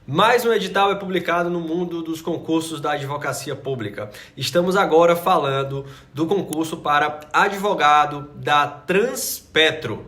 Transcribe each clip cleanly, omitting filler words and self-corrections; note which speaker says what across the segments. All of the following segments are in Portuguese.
Speaker 1: Mais um edital é publicado no mundo dos concursos da advocacia pública. Estamos agora falando do concurso para advogado da Transpetro.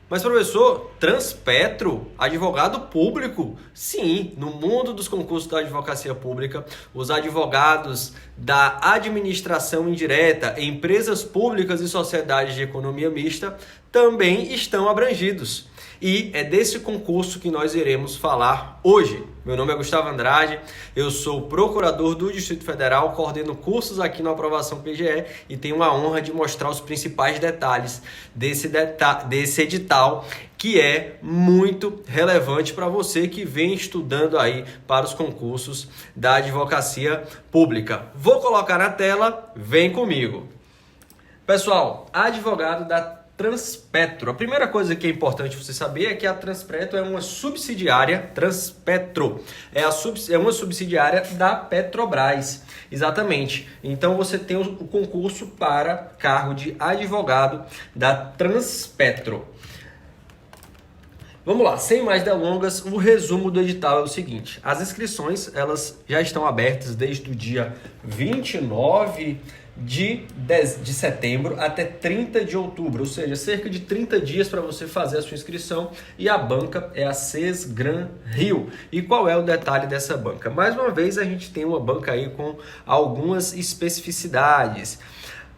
Speaker 1: Mas, professor, Transpetro, advogado público? Sim, no mundo dos concursos da advocacia pública, os advogados da administração indireta, empresas públicas e sociedades de economia mista também estão abrangidos. E é desse concurso que nós iremos falar hoje. Meu nome é Gustavo Andrade, eu sou procurador do Distrito Federal, coordeno cursos aqui na Aprovação PGE e tenho a honra de mostrar os principais detalhes desse edital, que é muito relevante para você que vem estudando aí para os concursos da advocacia pública. Vou colocar na tela, vem comigo. Pessoal, advogado da Transpetro. A primeira coisa que é importante você saber é que a Transpetro é uma subsidiária, Transpetro, é uma subsidiária da Petrobras, exatamente. Então você tem o concurso para cargo de advogado da Transpetro. Vamos lá, sem mais delongas, o resumo do edital é o seguinte: as inscrições elas já estão abertas desde o dia 29 de setembro até 30 de outubro, ou seja, cerca de 30 dias para você fazer a sua inscrição, e a banca é a Sesgran Rio. E qual é o detalhe dessa banca? Mais uma vez a gente tem uma banca aí com algumas especificidades.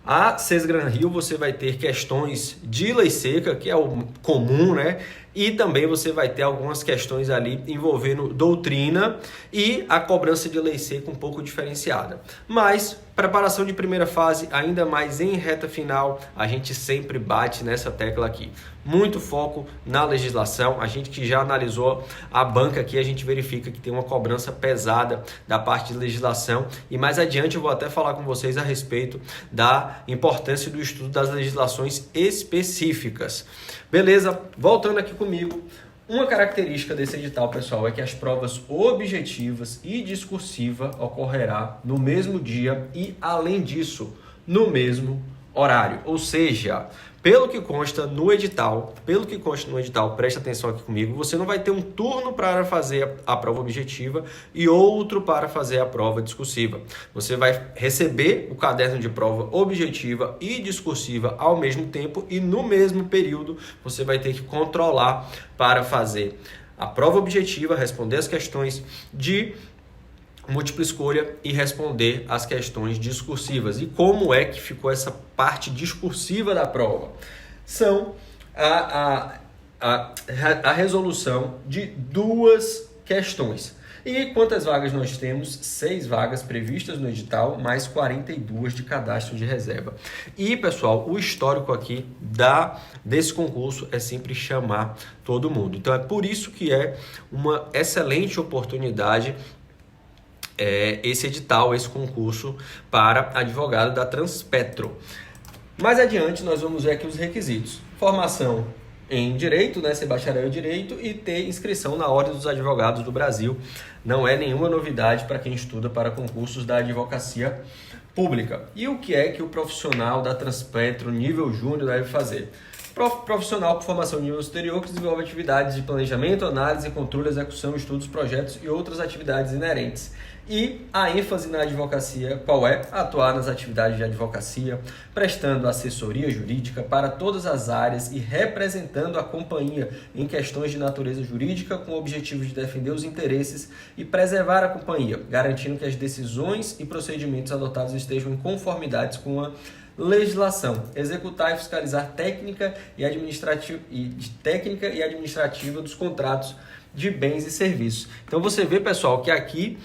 Speaker 1: A Sesgran Rio você vai ter questões de lei seca, que é o comum, né? E também você vai ter algumas questões ali envolvendo doutrina e a cobrança de lei seca um pouco diferenciada. Mas preparação de primeira fase, ainda mais em reta final, a gente sempre bate nessa tecla aqui. Muito foco na legislação. A gente que já analisou a banca aqui, a gente verifica que tem uma cobrança pesada da parte de legislação. E mais adiante eu vou até falar com vocês a respeito da importância do estudo das legislações específicas. Beleza? Voltando aqui comigo. Uma característica desse edital, pessoal, é que as provas objetivas e discursiva ocorrerá no mesmo dia e, além disso, no mesmo horário. Ou seja, pelo que consta no edital, preste atenção aqui comigo, você não vai ter um turno para fazer a prova objetiva e outro para fazer a prova discursiva. Você vai receber o caderno de prova objetiva e discursiva ao mesmo tempo e no mesmo período você vai ter que controlar para fazer a prova objetiva, responder as questões de múltipla escolha e responder as questões discursivas. E como é que ficou essa parte discursiva da prova? São a resolução de duas questões. E quantas vagas nós temos? 6 vagas previstas no edital, mais 42 de cadastro de reserva. E, pessoal, o histórico aqui desse concurso é sempre chamar todo mundo. Então, é por isso que é uma excelente oportunidade esse edital, esse concurso para advogado da Transpetro. Mais adiante nós vamos ver aqui os requisitos: formação em Direito, né, ser bacharel em Direito e ter inscrição na Ordem dos Advogados do Brasil. Não é nenhuma novidade para quem estuda para concursos da advocacia pública. E o que é que o profissional da Transpetro nível júnior deve fazer? Profissional com formação de nível superior que desenvolve atividades de planejamento, análise, controle, execução, estudos, projetos e outras atividades inerentes. E a ênfase na advocacia, qual é? Atuar nas atividades de advocacia, prestando assessoria jurídica para todas as áreas e representando a companhia em questões de natureza jurídica com o objetivo de defender os interesses e preservar a companhia, garantindo que as decisões e procedimentos adotados estejam em conformidade com a legislação, executar e fiscalizar técnica e administrativa dos contratos de bens e serviços. Então você vê, pessoal, que aqui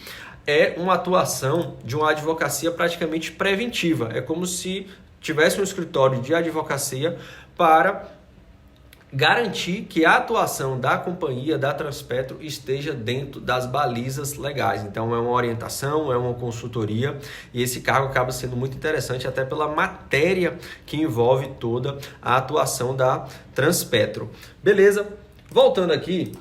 Speaker 1: é uma atuação de uma advocacia praticamente preventiva. É como se tivesse um escritório de advocacia para garantir que a atuação da companhia, da Transpetro, esteja dentro das balizas legais. Então é uma orientação, é uma consultoria, e esse cargo acaba sendo muito interessante até pela matéria que envolve toda a atuação da Transpetro. Beleza? Voltando aqui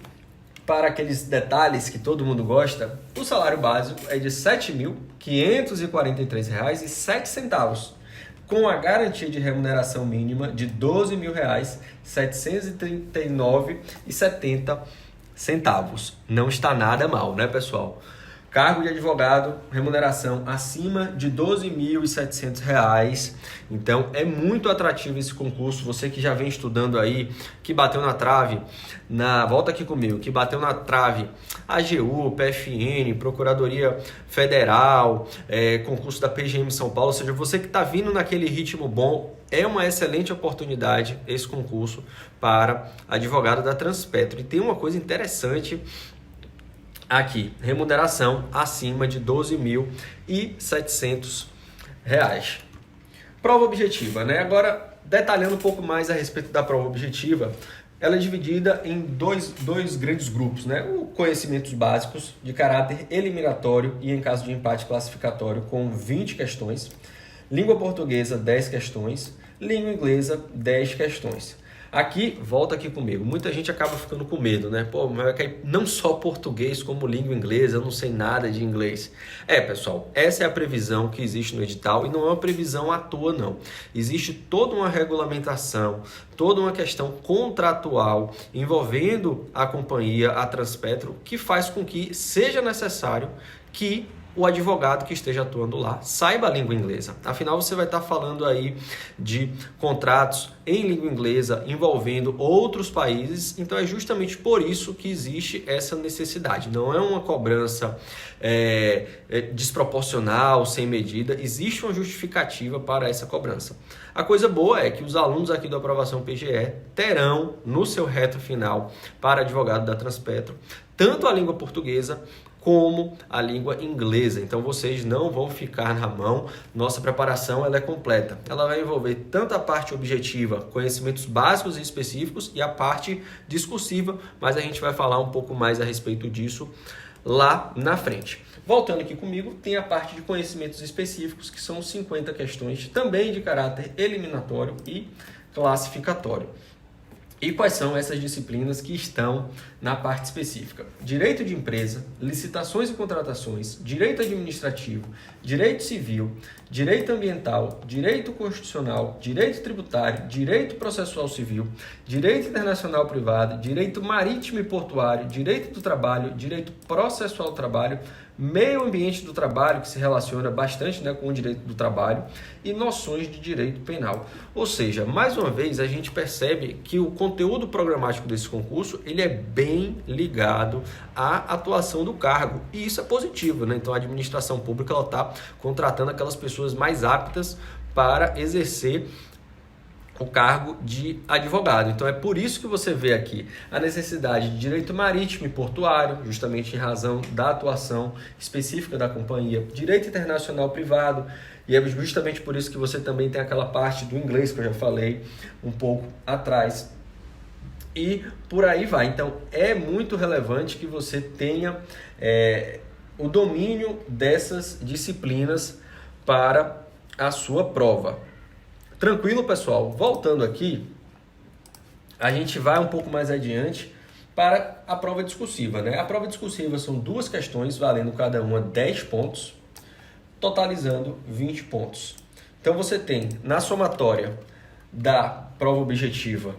Speaker 1: para aqueles detalhes que todo mundo gosta, o salário básico é de R$ 7.543,07, com a garantia de remuneração mínima de R$ 12.739,70 centavos. Não está nada mal, né, pessoal? Cargo de advogado, remuneração acima de R$ 12.700. Então, é muito atrativo esse concurso. Você que já vem estudando aí, que bateu na trave, volta aqui comigo, que bateu na trave AGU, PFN, Procuradoria Federal, concurso da PGM São Paulo, ou seja, você que está vindo naquele ritmo bom, é uma excelente oportunidade esse concurso para advogado da Transpetro. E tem uma coisa interessante aqui, remuneração acima de R$ 12.700. Prova objetiva, né? Agora, detalhando um pouco mais a respeito da prova objetiva, ela é dividida em dois grandes grupos, né? O conhecimentos básicos de caráter eliminatório e em caso de empate classificatório com 20 questões, língua portuguesa 10 questões, língua inglesa 10 questões. Aqui, volta aqui comigo, muita gente acaba ficando com medo, né? Pô, mas vai cair não só português como língua inglesa, eu não sei nada de inglês. Pessoal, essa é a previsão que existe no edital e não é uma previsão à toa, não. Existe toda uma regulamentação, toda uma questão contratual envolvendo a companhia, a Transpetro, que faz com que seja necessário que o advogado que esteja atuando lá saiba a língua inglesa. Afinal, você vai estar falando aí de contratos em língua inglesa envolvendo outros países, então é justamente por isso que existe essa necessidade. Não é uma cobrança desproporcional, sem medida, existe uma justificativa para essa cobrança. A coisa boa é que os alunos aqui do Aprovação PGE terão no seu reto final para advogado da Transpetro tanto a língua portuguesa como a língua inglesa. Então vocês não vão ficar na mão. Nossa preparação ela é completa. Ela vai envolver tanto a parte objetiva, conhecimentos básicos e específicos, e a parte discursiva, mas a gente vai falar um pouco mais a respeito disso lá na frente. Voltando aqui comigo, tem a parte de conhecimentos específicos, que são 50 questões, também de caráter eliminatório e classificatório. E quais são essas disciplinas que estão na parte específica? Direito de empresa, licitações e contratações, direito administrativo, direito civil, direito ambiental, direito constitucional, direito tributário, direito processual civil, direito internacional privado, direito marítimo e portuário, direito do trabalho, direito processual do trabalho, meio ambiente do trabalho, que se relaciona bastante, né, com o direito do trabalho, e noções de direito penal. Ou seja, mais uma vez, a gente percebe que o conteúdo programático desse concurso ele é bem ligado à atuação do cargo, e isso é positivo, né? Então a administração pública está contratando aquelas pessoas mais aptas para exercer o cargo de advogado. Então é por isso que você vê aqui a necessidade de direito marítimo e portuário, justamente em razão da atuação específica da companhia, direito internacional privado, e é justamente por isso que você também tem aquela parte do inglês que eu já falei um pouco atrás. E por aí vai. Então é muito relevante que você tenha o domínio dessas disciplinas para a sua prova. Tranquilo, pessoal? Voltando aqui, a gente vai um pouco mais adiante para a prova discursiva, né? A prova discursiva são 2 questões, valendo cada uma 10 pontos, totalizando 20 pontos. Então você tem, na somatória da prova objetiva,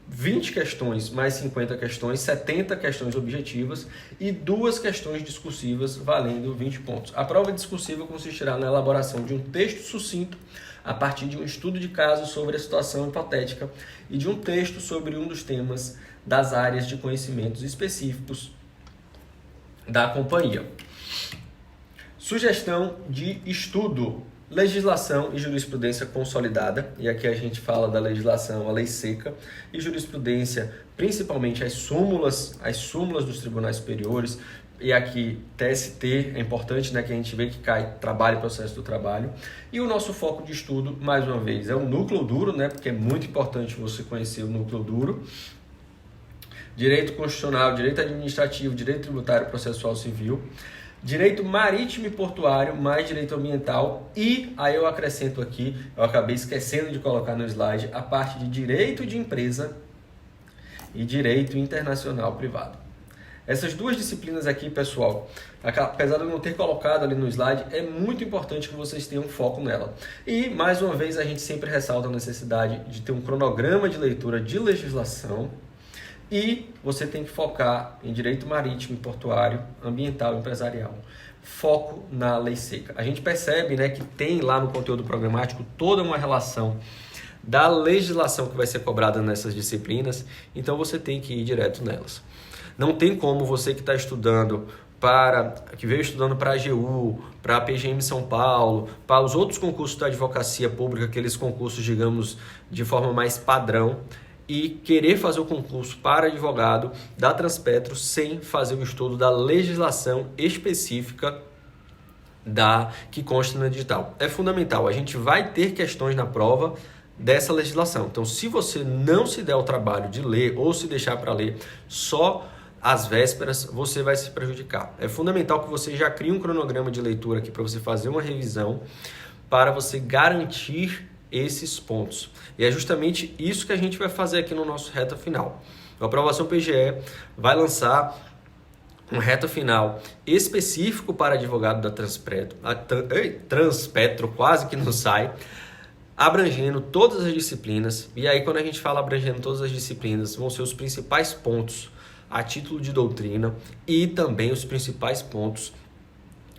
Speaker 1: 20 questões mais 50 questões, 70 questões objetivas e 2 questões discursivas valendo 20 pontos. A prova discursiva consistirá na elaboração de um texto sucinto a partir de um estudo de caso sobre a situação hipotética e de um texto sobre um dos temas das áreas de conhecimentos específicos da companhia. Sugestão de estudo: legislação e jurisprudência consolidada, e aqui a gente fala da legislação, a lei seca, e jurisprudência, principalmente as súmulas dos tribunais superiores, e aqui TST, é importante, né, que a gente vê que cai trabalho e processo do trabalho. E o nosso foco de estudo, mais uma vez, é o núcleo duro, né, porque é muito importante você conhecer o núcleo duro. Direito constitucional, direito administrativo, direito tributário e processual civil, direito marítimo e portuário, mais direito ambiental, e aí eu acrescento aqui, eu acabei esquecendo de colocar no slide, a parte de direito de empresa e direito internacional privado. Essas 2 disciplinas aqui, pessoal, apesar de eu não ter colocado ali no slide, é muito importante que vocês tenham foco nela. E, mais uma vez, a gente sempre ressalta a necessidade de ter um cronograma de leitura de legislação E você tem que focar em direito marítimo e portuário, ambiental e empresarial. Foco na lei seca. A gente percebe, né, que tem lá no conteúdo programático toda uma relação da legislação que vai ser cobrada nessas disciplinas, então você tem que ir direto nelas. Não tem como você que está estudando que veio estudando para a AGU, para a PGM São Paulo, para os outros concursos da advocacia pública, aqueles concursos, digamos, de forma mais padrão, e querer fazer o concurso para advogado da Transpetro sem fazer o estudo da legislação específica que consta no edital. É fundamental, a gente vai ter questões na prova dessa legislação. Então, se você não se der o trabalho de ler ou se deixar para ler só às vésperas, você vai se prejudicar. É fundamental que você já crie um cronograma de leitura aqui para você fazer uma revisão, para você garantir esses pontos. E é justamente isso que a gente vai fazer aqui no nosso reta final. A aprovação PGE vai lançar um reta final específico para advogado da Transpetro, quase que não sai, abrangendo todas as disciplinas. E aí, quando a gente fala abrangendo todas as disciplinas, vão ser os principais pontos a título de doutrina e também os principais pontos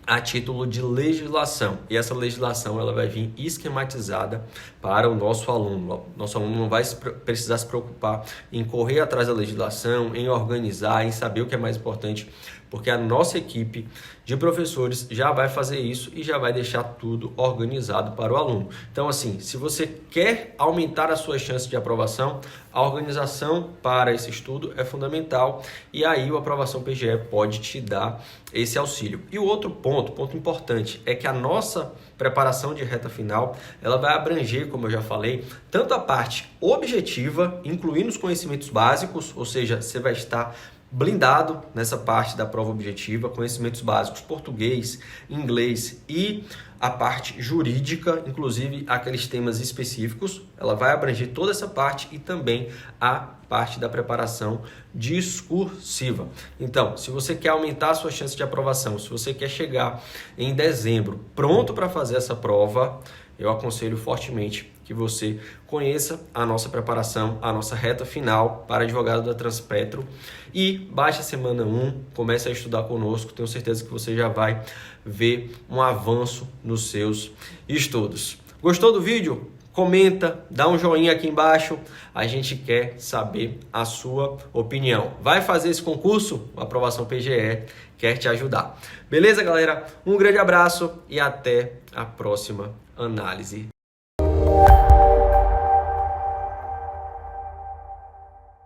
Speaker 1: a título de legislação. E essa legislação ela vai vir esquematizada para o nosso aluno. Nosso aluno não vai precisar se preocupar em correr atrás da legislação, em organizar, em saber o que é mais importante, porque a nossa equipe de professores já vai fazer isso e já vai deixar tudo organizado para o aluno. Então, assim, se você quer aumentar as suas chances de aprovação, a organização para esse estudo é fundamental e aí a aprovação PGE pode te dar esse auxílio. E o outro ponto importante, é que a nossa preparação de reta final, ela vai abranger, como eu já falei, tanto a parte objetiva, incluindo os conhecimentos básicos, ou seja, você vai estar blindado nessa parte da prova objetiva, conhecimentos básicos, português, inglês e a parte jurídica, inclusive aqueles temas específicos, ela vai abranger toda essa parte e também a parte da preparação discursiva. Então, se você quer aumentar a sua chance de aprovação, se você quer chegar em dezembro pronto para fazer essa prova, eu aconselho fortemente que você conheça a nossa preparação, a nossa reta final para advogado da Transpetro e baixe a semana 1, comece a estudar conosco, tenho certeza que você já vai ver um avanço nos seus estudos. Gostou do vídeo? Comenta, dá um joinha aqui embaixo, a gente quer saber a sua opinião. Vai fazer esse concurso? A aprovação PGE quer te ajudar. Beleza, galera? Um grande abraço e até a próxima análise.